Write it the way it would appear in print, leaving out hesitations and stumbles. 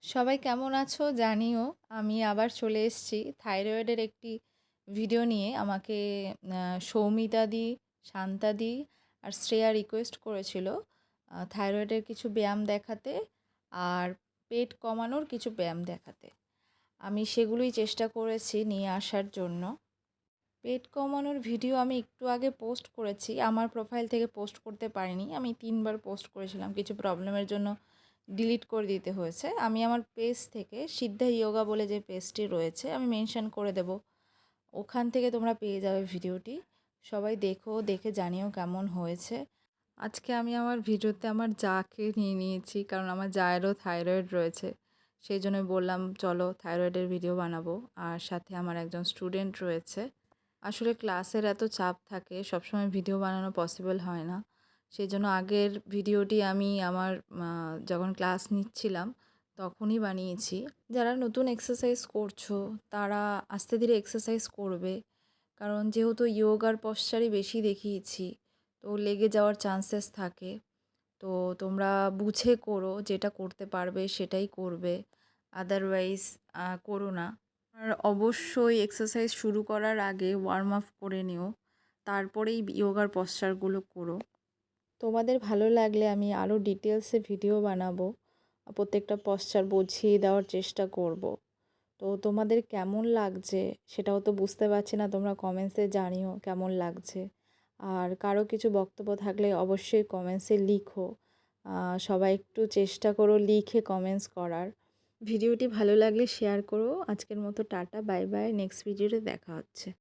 সবাই কেমন আছো জানিও। আমি আবার চলে এসেছি থাইরয়েডের একটি ভিডিও নিয়ে। আমাকে সৌমিতাদি, শান্তাদি আর শ্রেয়া রিকোয়েস্ট করেছিল থাইরয়েডের কিছু ব্যায়াম দেখাতে আর পেট কমানোর কিছু ব্যায়াম দেখাতে। আমি সেগুলোই চেষ্টা করেছি নিয়ে আসার জন্য। পেট কমানোর ভিডিও আমি একটু আগে পোস্ট করেছি, আমার প্রোফাইল থেকে পোস্ট করতে পারিনি। আমি 3বার পোস্ট করেছিলাম, কিছু প্রবলেমের জন্য ডিলিট করে দিতে হয়েছে। আমি আমার পেজ থেকে সিদ্ধা ইয়োগা বলে যে পেজটি রয়েছে আমি মেনশন করে দেব, ওখান থেকে তোমরা পেয়ে যাবে ভিডিওটি। সবাই দেখো, দেখে জানিও কেমন হয়েছে। আজকে আমি আমার ভিডিওতে আমার জাকে নিয়ে নিয়েছি, কারণ আমার জায়েরও থাইরয়েড রয়েছে। সেই জন্য বললাম চলো থাইরয়েডের ভিডিও বানাবো। আর সাথে আমার একজন স্টুডেন্ট রয়েছে। আসলে ক্লাসের এত চাপ থাকে, সবসময় ভিডিও বানানো পসিবল হয় না। সেই জন্য আগের ভিডিওটি আমি আমার যখন ক্লাস নিচ্ছিলাম তখনই বানিয়েছি। যারা নতুন এক্সারসাইজ করছো তারা আস্তে ধীরে এক্সারসাইজ করবে, কারণ যেহেতু ইয়োগার পশ্চারই বেশি দেখিয়েছি, তো লেগে যাওয়ার চান্সেস থাকে। তো তোমরা বুঝে করো, যেটা করতে পারবে সেটাই করবে, আদারওয়াইজ করো না। আর অবশ্যই এক্সারসাইজ শুরু করার আগে ওয়ার্ম আপ করে নিও, তারপরেই ইয়োগার পশ্চারগুলো করো। তোমাদের ভালো লাগলে আমি আরও ডিটেলসে ভিডিও বানাবো, প্রত্যেকটা পশ্চার বুঝিয়ে দেওয়ার চেষ্টা করব। তো তোমাদের কেমন লাগছে সেটাও তো বুঝতে পারছি না, তোমরা কমেন্টসে জানিও কেমন লাগছে। আর কারো কিছু বক্তব্য থাকলে অবশ্যই কমেন্টসে লিখো। সবাই একটু চেষ্টা করো লিখে কমেন্টস করার। ভিডিওটি ভালো লাগলে শেয়ার করো। আজকের মতো টাটা, বাই বাই, নেক্সট ভিডিওতে দেখা হচ্ছে।